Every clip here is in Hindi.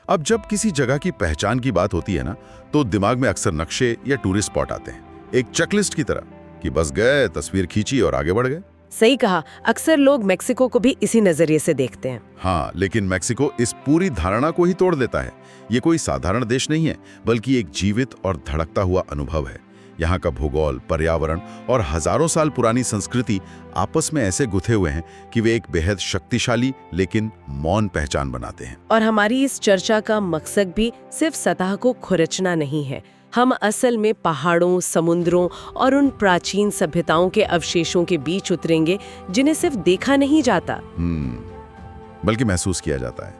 अब जब किसी जगह की पहचान की बात होती है ना, तो दिमाग में अक्सर नक्शे या टूरिस्ट स्पॉट आते हैं, एक चेकलिस्ट की तरह कि बस गए, तस्वीर खींची और आगे बढ़ गए। सही कहा, अक्सर लोग मेक्सिको को भी इसी नजरिए से देखते हैं। हाँ, लेकिन मेक्सिको इस पूरी धारणा को ही तोड़ देता है। ये कोई साधारण देश नहीं है, बल्कि एक जीवित और धड़कता हुआ अनुभव है। यहाँ का भूगोल, पर्यावरण और हजारों साल पुरानी संस्कृति आपस में ऐसे गुथे हुए हैं कि वे एक बेहद शक्तिशाली लेकिन मौन पहचान बनाते हैं। और हमारी इस चर्चा का मकसद भी सिर्फ सतह को खुरचना नहीं है। हम असल में पहाड़ों, समुद्रों और उन प्राचीन सभ्यताओं के अवशेषों के बीच उतरेंगे जिन्हें सिर्फ देखा नहीं जाता, बल्कि महसूस किया जाता है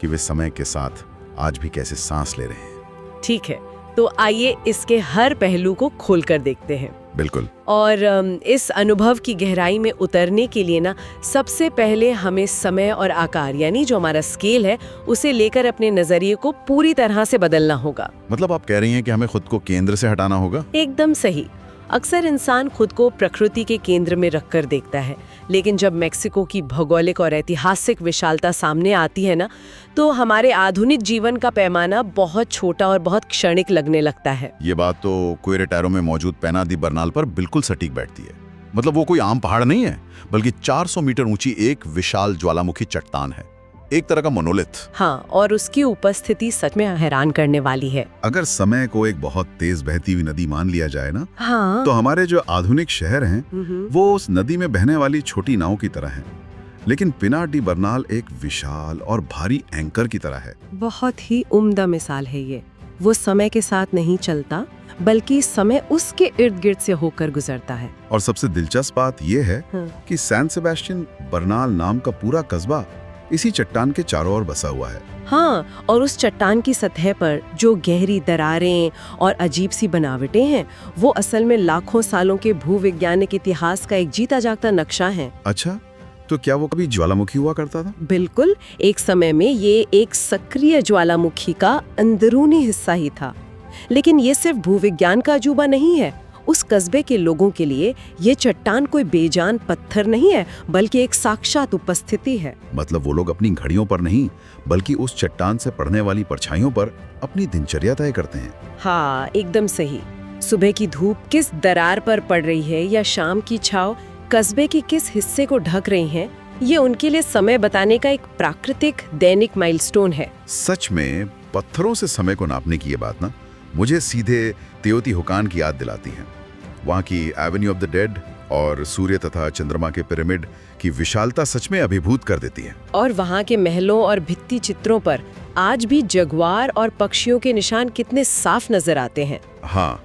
कि वे समय के साथ आज भी कैसे सांस ले रहे हैं। ठीक है, तो आइए इसके हर पहलू को खोलकर देखते हैं। बिल्कुल। और इस अनुभव की गहराई में उतरने के लिए ना, सबसे पहले हमें समय और आकार, यानी जो हमारा स्केल है, उसे लेकर अपने नजरिए को पूरी तरह से बदलना होगा। मतलब आप कह रही हैं कि हमें खुद को केंद्र से हटाना होगा? एकदम सही। अक्सर इंसान खुद को प्रकृति के केंद्र में रखकर देखता है, लेकिन जब मेक्सिको की भौगोलिक और ऐतिहासिक विशालता सामने आती है ना, तो हमारे आधुनिक जीवन का पैमाना बहुत छोटा और बहुत क्षणिक लगने लगता है। ये बात तो क्वेरेटारो में मौजूद पेना दी बरनाल पर बिल्कुल सटीक बैठती है। मतलब वो कोई आम पहाड़ नहीं है, बल्कि 400 मीटर ऊंची एक विशाल ज्वालामुखी चट्टान है, एक तरह का मोनोलिथ। हाँ, और उसकी उपस्थिति सच में हैरान करने वाली है। अगर समय को एक बहुत तेज बहती हुई नदी मान लिया जाए ना, हाँ, तो हमारे जो आधुनिक शहर हैं वो उस नदी में बहने वाली छोटी नाव की तरह हैं। लेकिन पिना डी बरनाल एक विशाल और भारी एंकर की तरह है। बहुत ही उम्दा मिसाल है ये। वो समय के साथ नहीं चलता, बल्कि समय उसके इर्द गिर्द से होकर गुजरता है। और सबसे दिलचस्प बात यह है कि सैन सेबेस्टियन बरनाल नाम का पूरा कस्बा इसी चट्टान के चारों ओर बसा हुआ है। हाँ, और उस चट्टान की सतह पर जो गहरी दरारें और अजीब सी बनावटें हैं, वो असल में लाखों सालों के भूवैज्ञानिक इतिहास का एक जीता जागता नक्शा है। अच्छा, तो क्या वो कभी ज्वालामुखी हुआ करता था? बिल्कुल, एक समय में ये एक सक्रिय ज्वालामुखी का अंदरूनी हिस्सा ही था। लेकिन ये सिर्फ भूविज्ञान का अजूबा नहीं है। उस कस्बे के लोगों के लिए ये चट्टान कोई बेजान पत्थर नहीं है, बल्कि एक साक्षात उपस्थिति है। मतलब वो लोग अपनी घड़ियों पर नहीं, बल्कि उस चट्टान से पड़ने वाली परछाइयों पर अपनी दिनचर्या तय करते हैं। हाँ, एकदम सही। सुबह की धूप किस दरार पर पड़ रही है या शाम की छांव कस्बे के किस हिस्से को ढक रही है, ये उनके लिए समय बताने का एक प्राकृतिक दैनिक माइलस्टोन है। सच में पत्थरों से समय को नापने की ये बात ना मुझे सीधे तेओतिहुकान की याद दिलाती है। वहाँ की एवेन्यू ऑफ द डेड और सूर्य तथा चंद्रमा के पिरामिड की विशालता सच में अभिभूत कर देती है। और वहाँ के महलों और भित्ति चित्रों पर आज भी जगुआर और पक्षियों के निशान कितने साफ नजर आते हैं। हाँ,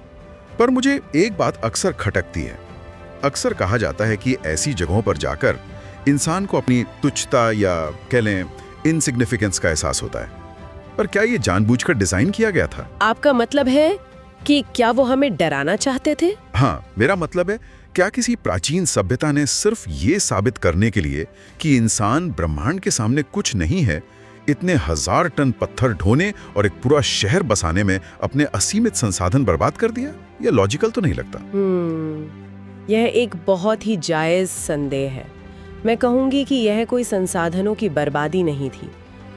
पर मुझे एक बात अक्सर खटकती है। अक्सर कहा जाता है कि ऐसी जगहों पर जाकर इंसान को अपनी तुच्छता या कह लें इनसिग्निफिकेंस का एहसास होता है। पर क्या ये जानबूझकर डिजाइन किया गया था? आपका मतलब है कि क्या वो हमें डराना चाहते थे? हाँ, मेरा मतलब है, क्या किसी प्राचीन सभ्यता ने सिर्फ ये साबित करने के लिए कि इंसान ब्रह्मांड के सामने कुछ नहीं है, इतने 1000 टन पत्थर ढोने और एक पूरा शहर बसाने में अपने असीमित संसाधन बर्बाद कर दिया? यह लॉजिकल तो नहीं लगता। यह एक बहुत ही जायज संदेह है। मैं कहूंगी कि यह कोई संसाधनों की बर्बादी नहीं थी,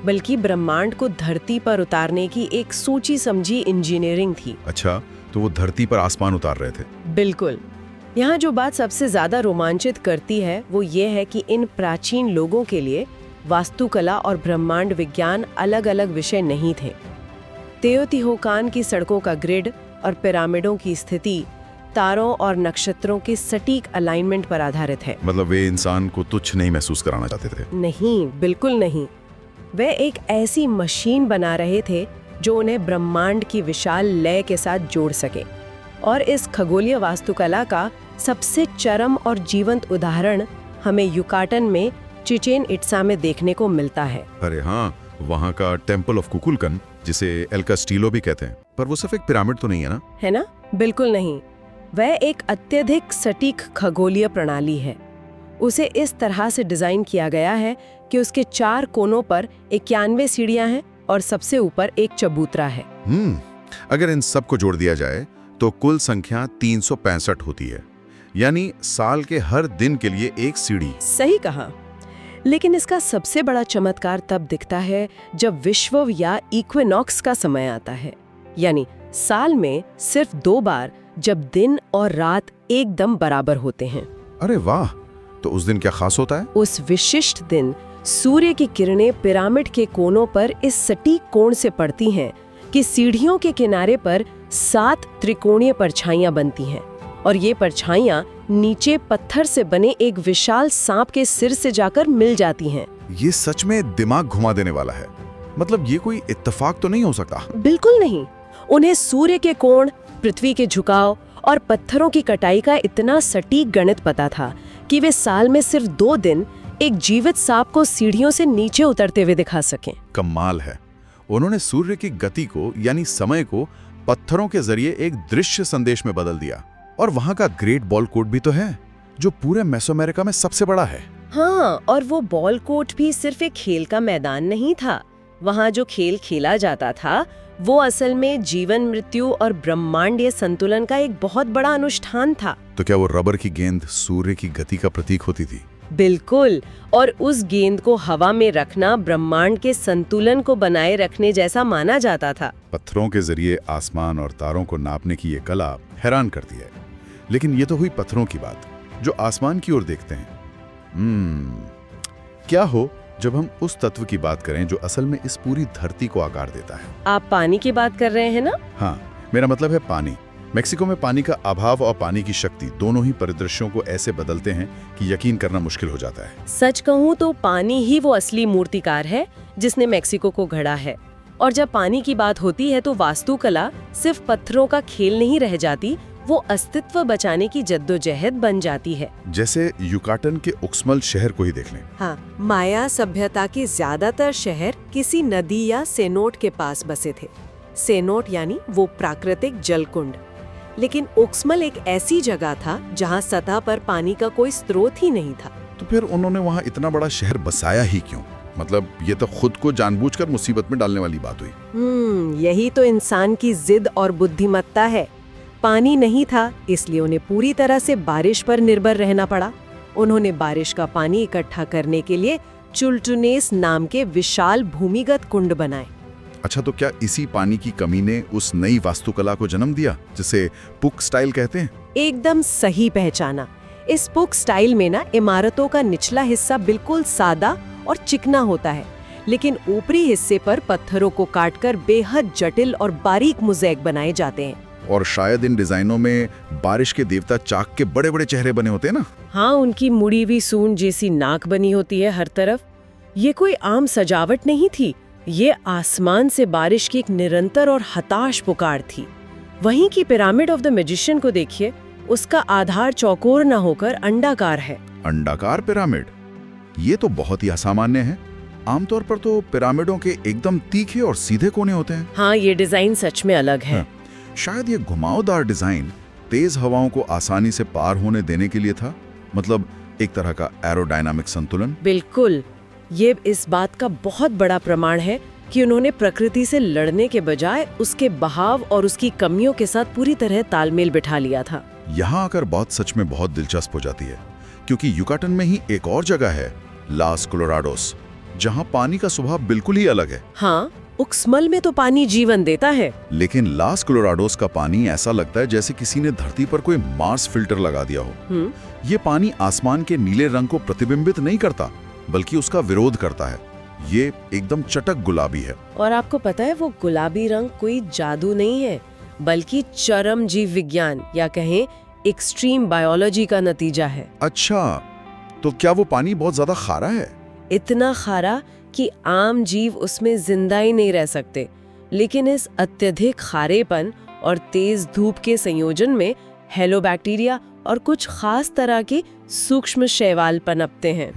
बल्कि ब्रह्मांड को धरती पर उतारने की एक सोची समझी इंजीनियरिंग थी। अच्छा, तो वो धरती पर आसमान उतार रहे थे? बिल्कुल। यहाँ जो बात सबसे ज्यादा रोमांचित करती है वो ये है कि इन प्राचीन लोगों के लिए वास्तुकला और ब्रह्मांड विज्ञान अलग अलग विषय नहीं थे। तेओतिहुकान की सड़कों का ग्रिड और पिरामिडों की स्थिति तारों और नक्षत्रों के सटीक अलाइनमेंट पर आधारित है। मतलब वे इंसान को तुच्छ नहीं महसूस कराना चाहते थे? नहीं, बिल्कुल नहीं। वे एक ऐसी मशीन बना रहे थे जो उन्हें ब्रह्मांड की विशाल लय के साथ जोड़ सके। और इस खगोलीय वास्तुकला का सबसे चरम और जीवंत उदाहरण हमें युकाटन में चिचेन इट्जा में देखने को मिलता है। अरे हाँ, वहाँ का टेम्पल ऑफ कुकुलकन, जिसे एल कास्टिलो भी कहते हैं। पर वो सिर्फ एक पिरामिड तो नहीं है ना? है ना? बिल्कुल नहीं। वह एक अत्यधिक सटीक खगोलीय प्रणाली है। उसे इस तरह से डिजाइन किया गया है कि उसके 4 कोनों पर 91 सीढ़ियां हैं और सबसे ऊपर एक चबूतरा है। अगर इन सब को जोड़ दिया जाए तो कुल संख्या 365 होती है, यानी साल के हर दिन के लिए एक सीढ़ी। सही कहा। लेकिन इसका सबसे बड़ा चमत्कार तब दिखता है जब विश्वव या इक्विनॉक्स का समय आता है, यानी साल में सिर्फ 2 बार, जब दिन और रात एकदम बराबर होते हैं। अरे वाह, तो उस दिन क्या खास होता है? उस विशिष्ट दिन सूर्य की किरणें पिरामिड के कोनों पर इस सटीक कोण से पड़ती हैं कि सीढ़ियों के किनारे पर 7 त्रिकोणीय परछाइयां बनती हैं, और ये परछाइयां नीचे पत्थर से बने एक विशाल सांप के सिर से जाकर मिल जाती हैं। ये सच में दिमाग घुमा देने वाला है। मतलब ये कोई इत्तेफाक तो नहीं हो सकता? बिल्कुल नहीं। उन्हें सूर्य के कोण, पृथ्वी के झुकाव और पत्थरों की कटाई का इतना सटीक गणित पता था कि वे साल में सिर्फ 2 दिन एक जीवित सांप को सीढ़ियों से नीचे उतरते हुए दिखा सकें। कमाल है। उन्होंने सूर्य की गति को यानी समय को पत्थरों के जरिए एक दृश्य संदेश में बदल दिया। और वहां का ग्रेट बॉल कोर्ट भी तो है, जो पूरे मेसोअमेरिका में सबसे बड़ा है। हाँ, और वो बॉल कोर्ट भी सिर्फ एक खेल का मैदान नहीं था। वहाँ जो खेल खेला जाता था वो असल में जीवन, मृत्यु और ब्रह्मांडीय संतुलन का एक बहुत बड़ा अनुष्ठान था। तो क्या वो रबर की गेंद सूर्य की गति का प्रतीक होती थी? बिल्कुल, और उस गेंद को हवा में रखना ब्रह्मांड के संतुलन को बनाए रखने जैसा माना जाता था। पत्थरों के जरिए आसमान और तारों को नापने की ये कला हैरान करती है। लेकिन ये तो हुई पत्थरों की बात, जो आसमान की ओर देखते हैं। क्या हो जब हम उस तत्व की बात करें जो असल में इस पूरी धरती को आकार देता है? आप पानी की बात कर रहे हैं ना? हाँ, मेरा मतलब है पानी। मेक्सिको में पानी का अभाव और पानी की शक्ति दोनों ही परिदृश्यों को ऐसे बदलते हैं कि यकीन करना मुश्किल हो जाता है। सच कहूँ तो पानी ही वो असली मूर्तिकार है जिसने मेक्सिको को गढ़ा है। और जब पानी की बात होती है तो वास्तुकला सिर्फ पत्थरों का खेल नहीं रह जाती, वो अस्तित्व बचाने की जद्दोजहद बन जाती है। जैसे युकाटन के उक्समल शहर को ही देख लें। हाँ, माया सभ्यता के ज्यादातर शहर किसी नदी या सेनोट के पास बसे थे। सेनोट यानी वो प्राकृतिक जलकुंड। लेकिन उक्समल एक ऐसी जगह था जहाँ सतह पर पानी का कोई स्रोत ही नहीं था। तो फिर उन्होंने वहाँ इतना बड़ा शहर बसाया ही क्यों? मतलब ये तो खुद को जानबूझकर मुसीबत में डालने वाली बात हुई। यही तो इंसान की जिद और बुद्धिमत्ता है। पानी नहीं था, इसलिए उन्हें पूरी तरह से बारिश पर निर्भर रहना पड़ा। उन्होंने बारिश का पानी इकट्ठा करने के लिए चुल्टुनेस नाम के विशाल भूमिगत कुंड बनाए। अच्छा, तो क्या इसी पानी की कमी ने उस नई वास्तुकला को जन्म दिया जिसे पुक स्टाइल कहते हैं? एकदम सही पहचाना। इस पुक स्टाइल में ना इमारतों का निचला हिस्सा बिल्कुल सादा और चिकना होता है, लेकिन ऊपरी हिस्से पर पत्थरों को काटकर बेहद जटिल और बारीक मोज़ेक बनाए जाते हैं। और शायद इन डिजाइनों में बारिश के देवता चाक के बड़े बड़े चेहरे बने होते हैं ना? हाँ, उनकी मुड़ी हुई सूंड जैसी नाक बनी होती है हर तरफ। ये कोई आम सजावट नहीं थी, ये आसमान से बारिश की एक निरंतर और हताश पुकार थी। वहीं की पिरामिड ऑफ द मैजिशियन को देखिए, उसका आधार चौकोर न होकर अंडाकार है। अंडाकार पिरामिड, ये तो बहुत ही असामान्य है। आमतौर पर तो पिरामिडों के एकदम तीखे और सीधे कोने होते हैं। हाँ, ये डिजाइन सच में अलग है। शायद ये घुमावदार डिजाइन तेज हवाओं को आसानी से पार होने देने के लिए था। मतलब एक तरह का एरोडायनामिक संतुलन। बिल्कुल, ये इस बात का बहुत बड़ा प्रमाण है कि उन्होंने प्रकृति से लड़ने के बजाय उसके बहाव और उसकी कमियों के साथ पूरी तरह तालमेल बिठा लिया था। यहाँ आकर बात सच में बहुत दिलचस्प हो जाती है, क्योंकि युकाटन में ही एक और जगह है, लास कोलोराडोस, जहाँ पानी का स्वभाव बिल्कुल ही अलग है। हाँ, उक्समल में तो पानी जीवन देता है, लेकिन लास कोलोराडोस का पानी ऐसा लगता है जैसे किसी ने धरती पर कोई मार्स फिल्टर लगा दिया हो। ये पानी आसमान के नीले रंग को प्रतिबिंबित नहीं करता, बल्कि उसका विरोध करता है। ये एकदम चटक गुलाबी है। और आपको पता है, वो गुलाबी रंग कोई जादू नहीं है, बल्कि चरम जीव विज्ञान या कहें एक्सट्रीम बायोलॉजी का नतीजा है। अच्छा, तो क्या वो पानी बहुत ज्यादा खारा है? इतना खारा कि आम जीव उसमें जिंदा ही नहीं रह सकते। लेकिन इस अत्यधिक खारेपन और तेज धूप के संयोजन में हेलोबैक्टीरिया और कुछ खास तरह के सूक्ष्म शैवाल पनपते हैं,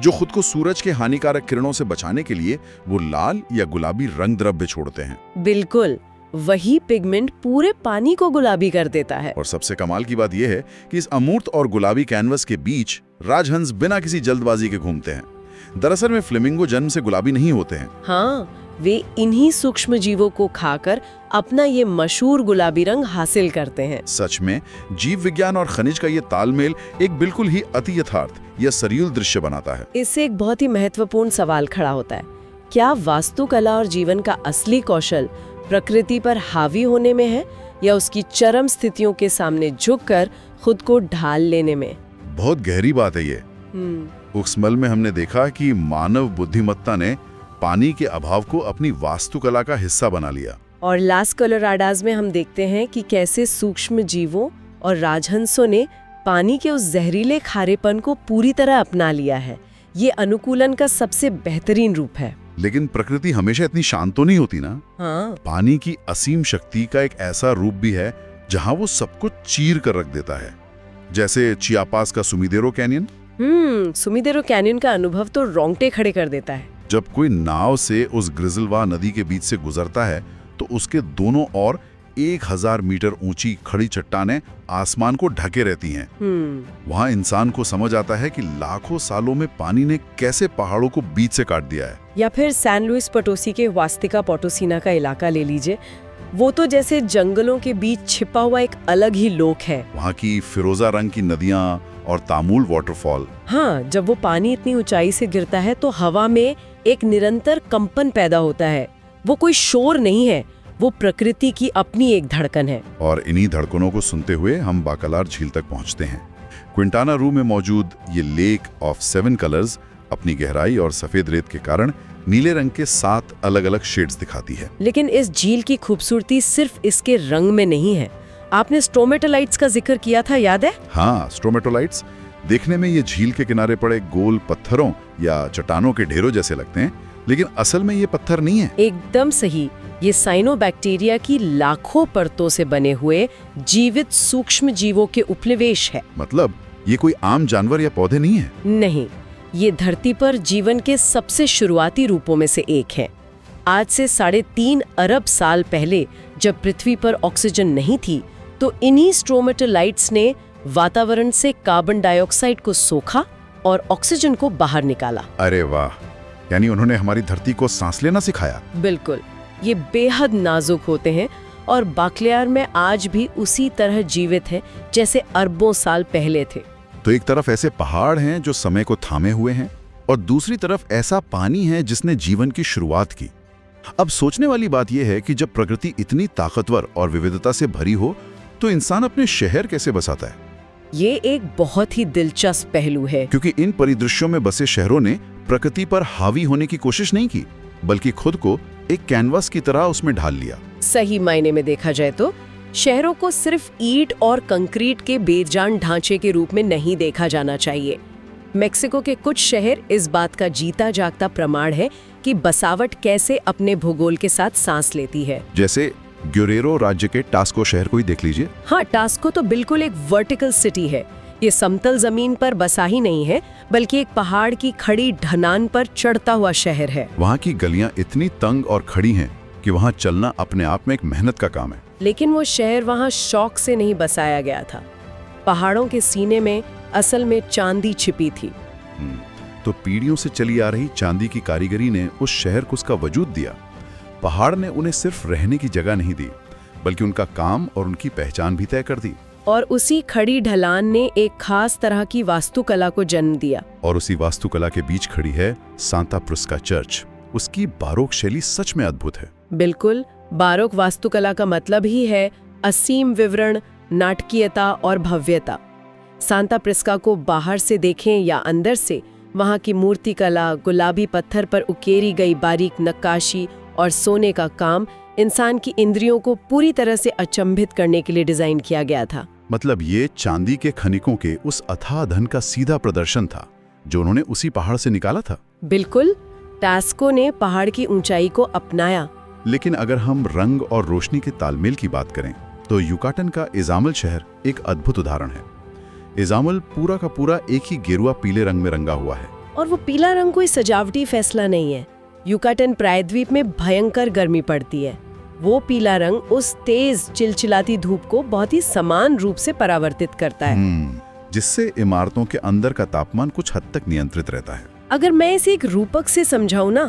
जो खुद को सूरज के हानिकारक किरणों से बचाने के लिए वो लाल या गुलाबी रंग द्रव्य छोड़ते हैं। बिल्कुल, वही पिगमेंट पूरे पानी को गुलाबी कर देता है। और सबसे कमाल की बात यह है कि इस अमूर्त और गुलाबी कैनवस के बीच राजहंस बिना किसी जल्दबाजी के घूमते हैं। दरअसल में फ्लेमिंगो जन्म से गुलाबी नहीं होते हैं। हाँ, वे इन्हीं सूक्ष्म जीवों को खाकर अपना ये मशहूर गुलाबी रंग हासिल करते हैं। सच में जीव विज्ञान और खनिज का ये तालमेल एक बिल्कुल ही अति यथार्थ या सरयूल दृश्य बनाता है? इससे एक बहुत ही महत्वपूर्ण सवाल खड़ा होता है। क्या वास्तुकला और जीवन का असली कौशल प्रकृति पर हावी होने में है या उसकी चरम स्थितियों के सामने झुककर खुद को ढाल लेने में? बहुत गहरी बात है ये। उक्समल में हमने देखा कि मानव बुद्धिमत्ता ने पानी के अभाव को अपनी वास्तुकला का हिस्सा बना लिया। और लास कोलोराडास में हम देखते हैं कि कैसे सूक्ष्म जीवों और राजहंसों ने पानी के उस जहरीले खारेपन को पूरी तरह अपना लिया है। ये अनुकूलन का सबसे बेहतरीन रूप है। लेकिन प्रकृति हमेशा इतनी शांत तो नहीं होती ना। हाँ। पानी की असीम शक्ति का एक ऐसा रूप भी है जहां वो सब कुछ चीर कर रख देता है, जैसे चियापास का सुमिदेरो कैनियन। सुमिदेरो कैनियन का अनुभव तो रोंगटे खड़े कर देता है। जब कोई नाव से उस ग्रिजलवा नदी के बीच से गुजरता है तो उसके दोनों ओर 1000 मीटर ऊंची खड़ी चट्टानें आसमान को ढके रहती हैं। वहां इंसान को समझ आता है कि लाखों सालों में पानी ने कैसे पहाड़ों को बीच से काट दिया है। या फिर सैन लुइस पोटोसी के वास्तिका पोटोसीना का इलाका ले लीजिए, वो तो जैसे जंगलों के बीच छिपा हुआ एक अलग ही लोक है। वहाँ की फिरोजा रंग की नदियाँ और तामूल वाटरफॉल। हाँ, जब वो पानी इतनी ऊंचाई से गिरता है तो हवा में एक निरंतर कंपन पैदा होता है। वो कोई शोर नहीं है, वो प्रकृति की अपनी एक धड़कन है। और इन्हीं धड़कनों को सुनते हुए हम बाकलार झील तक पहुंचते हैं। क्विंटाना रू में मौजूद ये लेक ऑफ 7 कलर्स अपनी गहराई और सफेद रेत के कारण नीले रंग के 7 अलग-अलग शेड्स दिखाती है। लेकिन इस झील की खूबसूरती सिर्फ इसके रंग में नहीं है। आपने स्ट्रोमेटोलाइट्स का जिक्र किया था, याद है? हाँ, स्ट्रोमेटोलाइट्स देखने में ये झील के किनारे पड़े गोल पत्थरों या चट्टानों के ढेरों जैसे लगते हैं, लेकिन असल में ये पत्थर नहीं है। एकदम सही, ये साइनोबैक्टीरिया की लाखों परतों से बने हुए जीवित सूक्ष्म जीवों के उपनिवेश है। मतलब ये कोई आम जानवर या पौधे नहीं है? नहीं, ये धरती पर जीवन के सबसे शुरुआती रूपों में से एक है। आज से 3.5 अरब साल पहले जब पृथ्वी पर ऑक्सीजन नहीं थी, तो इन्हीं स्ट्रोमेटोलाइट्स ने वातावरण से कार्बन डाइऑक्साइड को सोखा और ऑक्सीजन को बाहर निकाला। अरे वाह, यानी उन्होंने हमारी धरती को सांस लेना सिखाया। बिल्कुल, ये बेहद नाजुक होते हैं और बाकलियार में आज भी उसी तरह जीवित हैं जैसे अरबों साल पहले थे। तो एक तरफ ऐसे पहाड़ हैं जो समय को थामे हुए हैं और दूसरी तरफ ऐसा पानी है जिसने जीवन की शुरुआत की। अब सोचने वाली बात यह है कि जब प्रकृति इतनी ताकतवर और विविधता से भरी हो तो इंसान अपने शहर कैसे बसाता है? ये एक बहुत ही दिलचस्प पहलू है, क्योंकि इन परिदृश्यों में बसे शहरों ने प्रकृति पर हावी होने की कोशिश नहीं की, बल्कि खुद को एक कैनवास की तरह उसमें ढाल लिया। सही मायने में देखा जाए तो शहरों को सिर्फ ईंट और कंक्रीट के बेजान ढांचे के रूप में नहीं देखा जाना चाहिए। मेक्सिको के कुछ शहर इस बात का जीता जागता प्रमाण है कि बसावट कैसे अपने भूगोल के साथ सांस लेती है। जैसे ग्योरेरो राज्य के टास्को शहर को ही देख लीजिए। हाँ, टास्को तो बिल्कुल एक वर्टिकल सिटी है। ये समतल जमीन पर बसा ही नहीं है, बल्कि एक पहाड़ की खड़ी ढलान पर चढ़ता हुआ शहर है। वहाँ की गलियां इतनी तंग और खड़ी हैं कि वहाँ चलना अपने आप में एक मेहनत का काम है। लेकिन वो शहर वहाँ शौक से नहीं बसाया गया था। पहाड़ों के सीने में असल में चांदी छिपी थी। तो पीढ़ियों से चली आ रही चांदी की कारीगरी ने उस शहर को उसका वजूद दिया। पहाड़ ने उन्हें सिर्फ रहने की जगह नहीं दी, बल्कि उनका काम और उनकी पहचान भी तय कर दी। और उसी खड़ी ढलान ने एक खास तरह की वास्तुकला को जन्म दिया। और उसी वास्तुकला के बीच खड़ी है सांता प्रुस्का चर्च। उसकी बारोक शैली सच में अद्भुत है। बिल्कुल, बारोक वास्तुकला का मतलब ही है असीम विवरण, नाटकीयता और भव्यता। सांता प्रिस्का को बाहर से देखें या अंदर से, वहाँ की मूर्तिकला, गुलाबी पत्थर पर उकेरी गई बारीक नक्काशी और सोने का काम इंसान की इंद्रियों को पूरी तरह से अचंभित करने के लिए डिजाइन किया गया था। मतलब ये चांदी के खनिकों के उस अथाह धन का सीधा प्रदर्शन था जो उन्होंने उसी पहाड़ से निकाला था। बिल्कुल, टास्को ने पहाड़ की ऊंचाई को अपनाया। लेकिन अगर हम रंग और रोशनी के तालमेल की बात करें तो युकाटन का इजामल शहर एक अद्भुत उदाहरण है। इजामल पूरा का पूरा एक ही गेरुआ पीले रंग में रंगा हुआ है। और वो पीला रंग कोई सजावटी फैसला नहीं है। युकाटन प्रायद्वीप में भयंकर गर्मी पड़ती है। वो पीला रंग उस तेज चिलचिलाती धूप को बहुत ही समान रूप से परावर्तित करता है, जिससे इमारतों के अंदर का तापमान कुछ हद तक नियंत्रित रहता है। अगर मैं इसे एक रूपक से समझाऊं ना,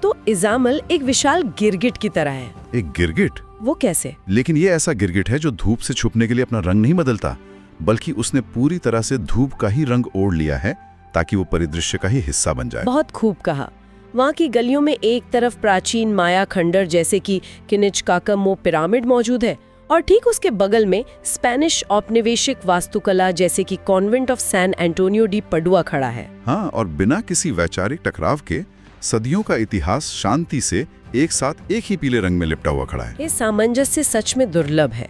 तो इजामल एक विशाल गिरगिट की तरह है। एक गिरगिट? वो कैसे? लेकिन ये ऐसा गिरगिट है जो धूप से छुपने के लिए अपना रंग नहीं बदलता, बल्कि उसने पूरी तरह से धूप का ही रंग ओढ़ लिया है, ताकि वो परिदृश्य का ही हिस्सा बन जाए। बहुत खूब कहा। वहाँ की गलियों में एक तरफ प्राचीन माया खंडर जैसे कि किनिचकाकमो पिरामिड मौजूद है और ठीक उसके बगल में स्पेनिश औपनिवेशिक वास्तुकला जैसे कि convent of San Antonio de Padua खड़ा है। हाँ, और बिना किसी वैचारिक टकराव के सदियों का इतिहास शांति से एक साथ एक ही पीले रंग में लिपटा हुआ खड़ा है। ये सामंजस्य सच में दुर्लभ है।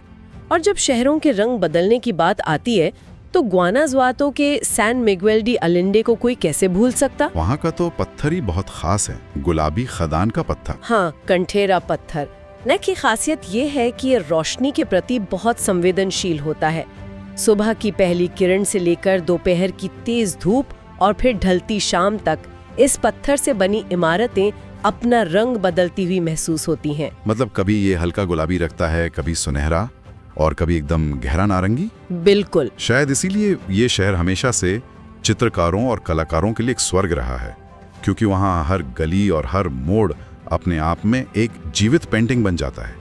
और जब शहरों के रंग बदलने की बात आती है तो ग्वानाजुआतो के सैन मिगुएल डी अलिंडे को कोई कैसे भूल सकता। वहाँ का तो पत्थर ही बहुत खास है, गुलाबी खदान का पत्थर। हाँ, कंठेरा पत्थर न की खासियत ये है कि ये रोशनी के प्रति बहुत संवेदनशील होता है। सुबह की पहली किरण से लेकर दोपहर की तेज धूप और फिर ढलती शाम तक इस पत्थर से बनी इमारतें अपना रंग बदलती हुई महसूस होती हैं। मतलब कभी ये हल्का गुलाबी रखता है, कभी सुनहरा और कभी एकदम गहरा नारंगी। बिल्कुल। शायद इसीलिए ये शहर हमेशा से चित्रकारों और कलाकारों के लिए एक स्वर्ग रहा है, क्योंकि वहाँ हर गली और हर मोड़ अपने आप में एक जीवित पेंटिंग बन जाता है।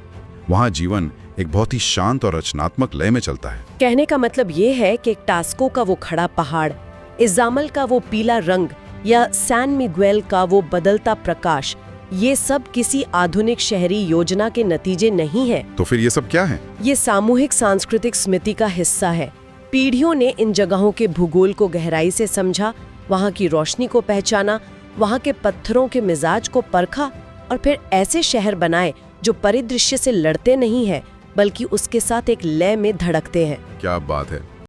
वहाँ जीवन एक बहुत ही शांत और रचनात्मक लय में चलता है। कहने का मतलब ये है कि टास्को का वो खड़ा पहाड़, इजामल का वो पीला रंग या सैन मिगुएल का वो बदलता प्रकाश, ये सब किसी आधुनिक शहरी योजना के नतीजे नहीं है। तो फिर ये सब क्या है? ये सामूहिक सांस्कृतिक स्मृति का हिस्सा है। पीढ़ियों ने इन जगहों के भूगोल को गहराई से समझा, वहाँ की रोशनी को पहचाना, वहाँ के पत्थरों के मिजाज को परखा और फिर ऐसे शहर बनाए जो परिदृश्य से लड़ते नहीं है बल्कि उसके साथ एक लय में धड़कते हैं। क्या बात है।